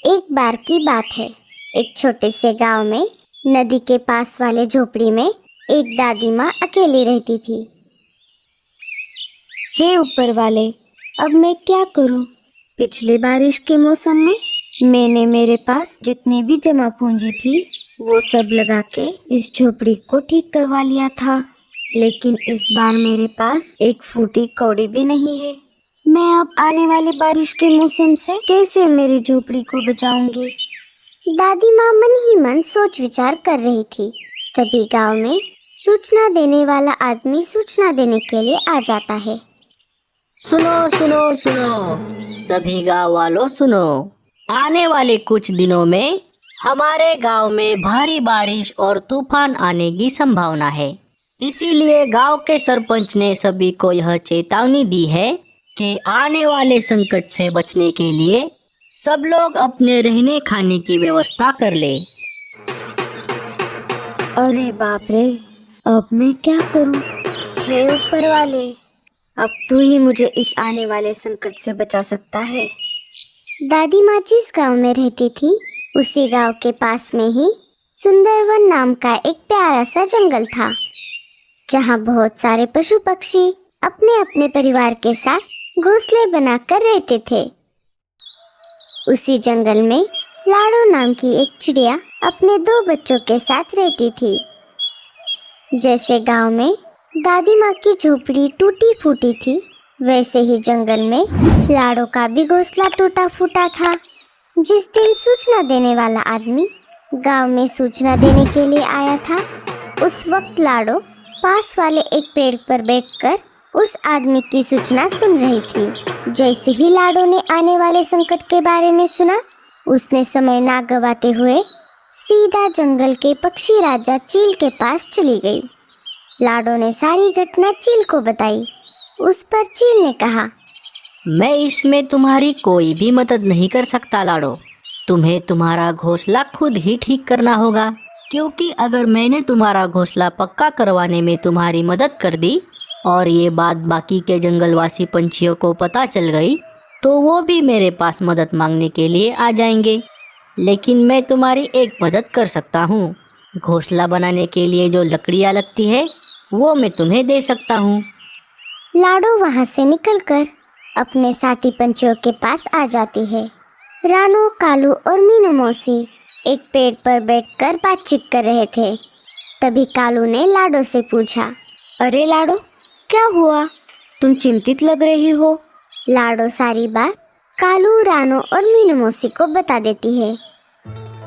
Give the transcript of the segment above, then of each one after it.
एक बार की बात है। एक छोटे से गांव में नदी के पास वाले झोपड़ी में एक दादी माँ अकेली रहती थी। हे ऊपर वाले, अब मैं क्या करूं? पिछली बारिश के मौसम में मैंने मेरे पास जितनी भी जमा पूंजी थी वो सब लगा के इस झोपड़ी को ठीक करवा लिया था, लेकिन इस बार मेरे पास एक फूटी कौड़ी भी नहीं है। मैं अब आने वाली बारिश के मौसम से कैसे मेरी झोपड़ी को बचाऊंगी? दादी माँ मन ही मन सोच विचार कर रही थी। तभी गांव में सूचना देने वाला आदमी सूचना देने के लिए आ जाता है। सुनो सुनो सुनो, सभी गांव वालों सुनो। आने वाले कुछ दिनों में हमारे गांव में भारी बारिश और तूफान आने की संभावना है। इसीलिए गांव के सरपंच ने सभी को यह चेतावनी दी है कि आने वाले संकट से बचने के लिए सब लोग अपने रहने खाने की व्यवस्था कर ले। अरे बाप रे, अब मैं क्या करूं? हे ऊपर वाले, अब तू ही मुझे इस आने वाले संकट से बचा सकता है। दादी माँ जिस गांव में रहती थी उसी गांव के पास में ही सुंदरवन नाम का एक प्यारा सा जंगल था, जहाँ बहुत सारे पशु पक्षी अपने अपने परिवार के साथ घोंसले बनाकर रहते थे। उसी जंगल में लाडो नाम की एक चिड़िया अपने 2 बच्चों के साथ रहती थी। जैसे गांव में दादी माँ की झोपड़ी टूटी फूटी थी, वैसे ही जंगल में लाडो का भी घोंसला टूटा फूटा था। जिस दिन सूचना देने वाला आदमी गांव में सूचना देने के लिए आया था, उस वक्त लाडो पास वाले एक पेड़ पर बैठकर उस आदमी की सूचना सुन रही थी। जैसे ही लाडो ने आने वाले संकट के बारे में सुना, उसने समय ना गवाते हुए सीधा जंगल के पक्षी राजा चील के पास चली गई। लाडो ने सारी घटना चील को बताई। उस पर चील ने कहा, मैं इसमें तुम्हारी कोई भी मदद नहीं कर सकता लाडो। तुम्हें तुम्हारा घोंसला खुद ही ठीक करना होगा, क्योंकि अगर मैंने तुम्हारा घोंसला पक्का करवाने में तुम्हारी मदद कर दी और ये बात बाकी के जंगलवासी पंछियों को पता चल गई तो वो भी मेरे पास मदद मांगने के लिए आ जाएंगे। लेकिन मैं तुम्हारी एक मदद कर सकता हूँ। घोंसला बनाने के लिए जो लकड़ियाँ लगती है वो मैं तुम्हें दे सकता हूँ। लाडो वहाँ से निकलकर अपने साथी पंछियों के पास आ जाती है। रानू, कालू और मीनू मौसी एक पेड़ पर बैठकर बातचीत कर रहे थे। तभी कालू ने लाडो से पूछा, अरे लाडो, क्या हुआ? तुम चिंतित लग रही हो। लाडो सारी बात कालू, रानू और मीनू मौसी को बता देती है।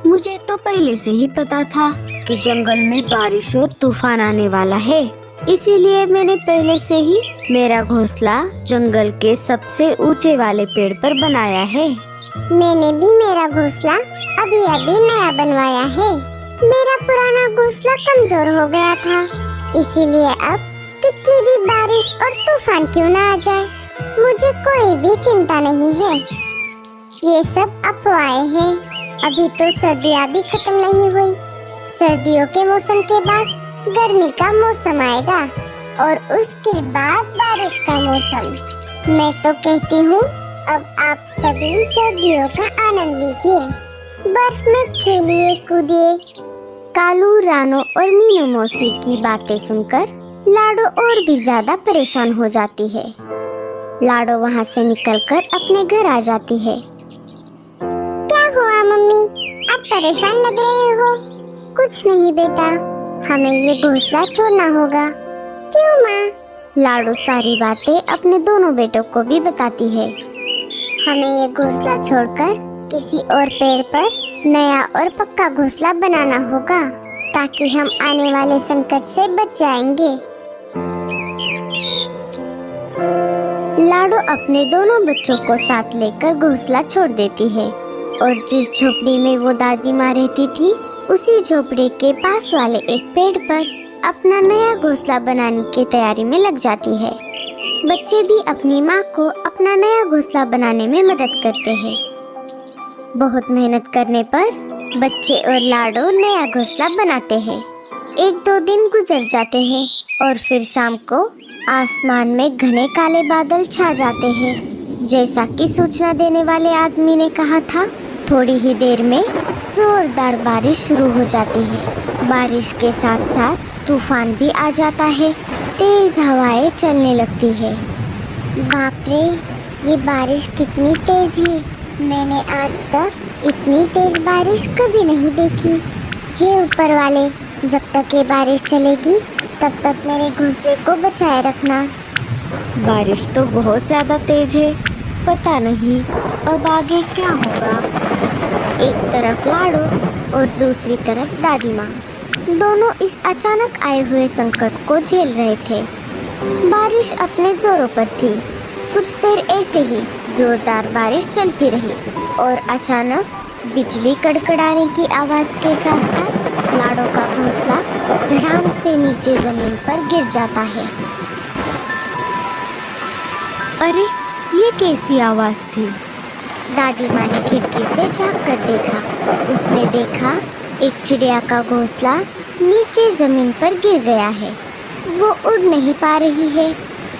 मुझे तो पहले से ही पता था कि जंगल में बारिश और तूफान आने वाला है, इसीलिए मैंने पहले से ही मेरा घोंसला जंगल के सबसे ऊंचे वाले पेड़ पर बनाया है। मैंने भी मेरा घोंसला अभी अभी नया बनवाया है। मेरा पुराना घोंसला कमजोर हो गया था, इसीलिए अब कितनी भी बारिश और तूफान क्यों ना आ जाए, मुझे कोई भी चिंता नहीं है। ये सब अफवाहें हैं। अभी तो सर्दियाँ भी खत्म नहीं हुई। सर्दियों के मौसम के बाद गर्मी का मौसम आएगा और उसके बाद बारिश का मौसम। मैं तो कहती हूँ अब आप सभी सर्दियों का आनंद लीजिए, बर्फ में खेलिए कूदिए। कालू, रानू और मीनू मौसी की बातें सुनकर लाडो और भी ज्यादा परेशान हो जाती है। लाडो वहाँ से निकलकर अपने घर आ जाती है। क्या हुआ मम्मी, आप परेशान लग रहे हो? कुछ नहीं बेटा, हमें ये घोंसला छोड़ना होगा। क्यों माँ? लाडो सारी बातें अपने दोनों बेटों को भी बताती है। हमें ये घोंसला छोड़कर किसी और पेड़ पर नया और पक्का घोंसला बनाना होगा, ताकि हम आने वाले संकट से बच जाएंगे। लाडो अपने दोनों बच्चों को साथ लेकर घोंसला छोड़ देती है और जिस झोपड़ी में वो दादी माँ रहती थी, उसी झोपड़ी के पास वाले एक पेड़ पर अपना नया घोंसला बनाने की तैयारी में लग जाती है। बच्चे भी अपनी माँ को अपना नया घोंसला बनाने में मदद करते हैं। बहुत मेहनत करने पर बच्चे और लाडो नया घोंसला बनाते हैं। 1-2 दिन गुजर जाते हैं और फिर शाम को आसमान में घने काले बादल छा जाते हैं। जैसा कि सूचना देने वाले आदमी ने कहा था, थोड़ी ही देर में जोरदार बारिश शुरू हो जाती है। बारिश के साथ साथ तूफान भी आ जाता है। तेज हवाएं चलने लगती है। बाप रे, ये बारिश कितनी तेज है। मैंने आज तक इतनी तेज बारिश कभी नहीं देखी। हे ऊपर वाले, जब तक ये बारिश चलेगी तब तक मेरे घोंसले को बचाए रखना। बारिश तो बहुत ज़्यादा तेज है, पता नहीं अब आगे क्या होगा। एक तरफ लाडो और दूसरी तरफ दादी माँ, दोनों इस अचानक आए हुए संकट को झेल रहे थे। बारिश अपने जोरों पर थी। कुछ देर ऐसे ही जोरदार बारिश चलती रही और अचानक बिजली कड़कड़ाने की आवाज़ के साथ साथ लाडो का घोंसला धड़ाम से नीचे जमीन पर गिर जाता है। अरे, ये कैसी आवाज़ थी? दादी माँ ने खिड़की से झांक कर देखा। उसने देखा एक चिड़िया का घोंसला नीचे जमीन पर गिर गया है। वो उड़ नहीं पा रही है।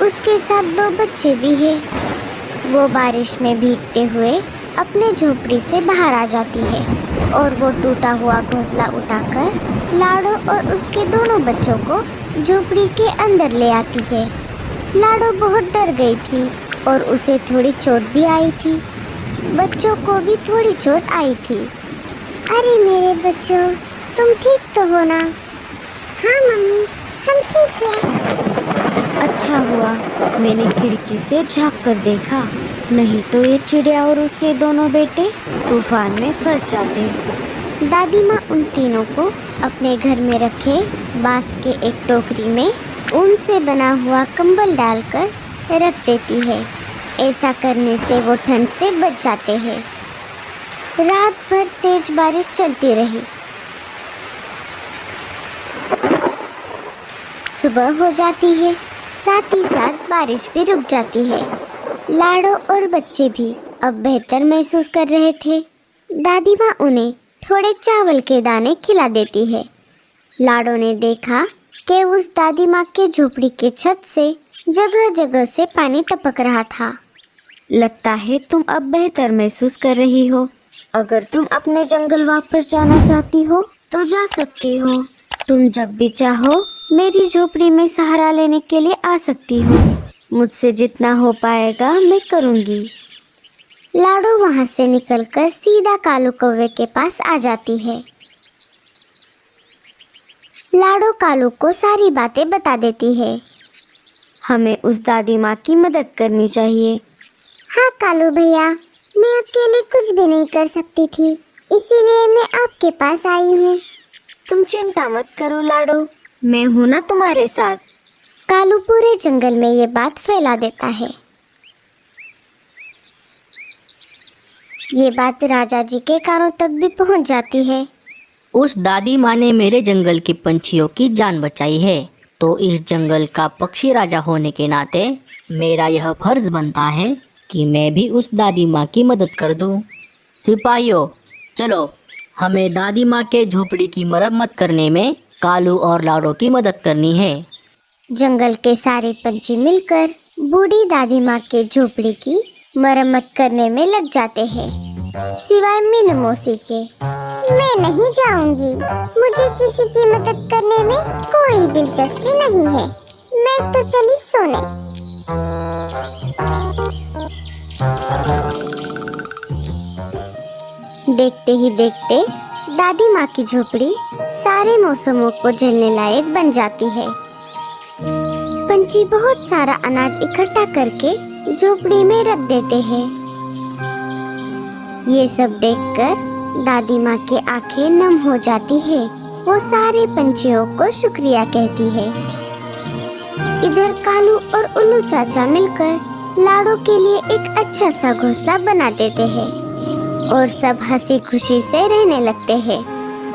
उसके साथ 2 बच्चे भी हैं। वो बारिश में भीगते हुए अपने झोपड़ी से बाहर आ जाती है और वो टूटा हुआ घोंसला उठाकर लाडो और उसके दोनों बच्चों को झोपड़ी के अंदर ले आती है। लाडो बहुत डर गई थी और उसे थोड़ी चोट भी आई थी। बच्चों को भी थोड़ी चोट आई थी। अरे मेरे बच्चों, तुम ठीक तो हो ना? हाँ मम्मी, हम ठीक हैं। अच्छा हुआ मैंने खिड़की से झांक कर देखा, नहीं तो ये चिड़िया और उसके दोनों बेटे तूफान में फंस जाते। दादी माँ उन तीनों को अपने घर में रखे बांस के एक टोकरी में ऊन से बना हुआ कंबल डालकर रख देती है। ऐसा करने से वो ठंड से बच जाते हैं। रात भर तेज बारिश चलती रही। सुबह हो जाती है, साथ ही साथ बारिश भी रुक जाती है। लाडो और बच्चे भी अब बेहतर महसूस कर रहे थे। दादी माँ उन्हें थोड़े चावल के दाने खिला देती है। लाडो ने देखा कि उस दादी माँ के झोपड़ी के छत से जगह जगह से पानी टपक रहा था। लगता है तुम अब बेहतर महसूस कर रही हो। अगर तुम अपने जंगल वापस जाना चाहती हो तो जा सकती हो। तुम जब भी चाहो मेरी झोपड़ी में सहारा लेने के लिए आ सकती हो। मुझसे जितना हो पाएगा मैं करूँगी। लाडो वहाँ से निकलकर सीधा कालू कौवे के पास आ जाती है। लाडो कालू को सारी बातें बता देती है। हमें उस दादी माँ की मदद करनी चाहिए। हाँ कालू भैया, मैं अकेले कुछ भी नहीं कर सकती थी, इसीलिए मैं आपके पास आई हूँ। तुम चिंता मत करो लाडो, मैं हूँ ना तुम्हारे साथ। कालू पूरे जंगल में ये बात फैला देता है। ये बात राजा जी के कानों तक भी पहुँच जाती है। उस दादी माँ ने मेरे जंगल के पंछियों की जान बचाई है, तो इस जंगल का पक्षी राजा होने के नाते मेरा यह फर्ज बनता है कि मैं भी उस दादी माँ की मदद कर दूं। सिपाहियों, चलो, हमें दादी माँ के झोपड़ी की मरम्मत करने में कालू और लाडो की मदद करनी है। जंगल के सारे पंछी मिलकर बूढ़ी दादी माँ के झोपड़ी की मरम्मत करने में लग जाते हैं, सिवाय मीनू मौसी के। मैं नहीं जाऊंगी, मुझे किसी की मदद करने में कोई दिलचस्पी नहीं है। मैं तो चली सोने। देखते ही देखते दादी माँ की झोपड़ी सारे मौसमों को झेलने लायक बन जाती है। पंछी बहुत सारा अनाज इकट्ठा करके झोपड़ी में रख देते हैं। ये सब देखकर दादी माँ की आंखें नम हो जाती है। वो सारे पंछियों को शुक्रिया कहती है। इधर कालू और उल्लू चाचा मिलकर लाडो के लिए एक अच्छा सा घोंसला बना देते हैं और सब हंसी खुशी से रहने लगते हैं।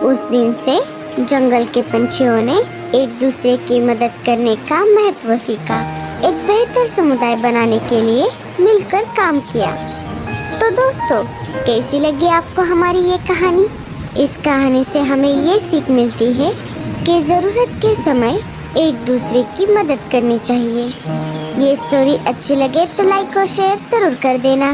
उस दिन से जंगल के पंछियों ने एक दूसरे की मदद करने का महत्व सीखा। एक बेहतर समुदाय बनाने के लिए मिलकर काम किया। तो दोस्तों, कैसी लगी आपको हमारी ये कहानी? इस कहानी से हमें ये सीख मिलती है कि ज़रूरत के समय एक दूसरे की मदद करनी चाहिए। ये स्टोरी अच्छी लगे तो लाइक और शेयर ज़रूर कर देना।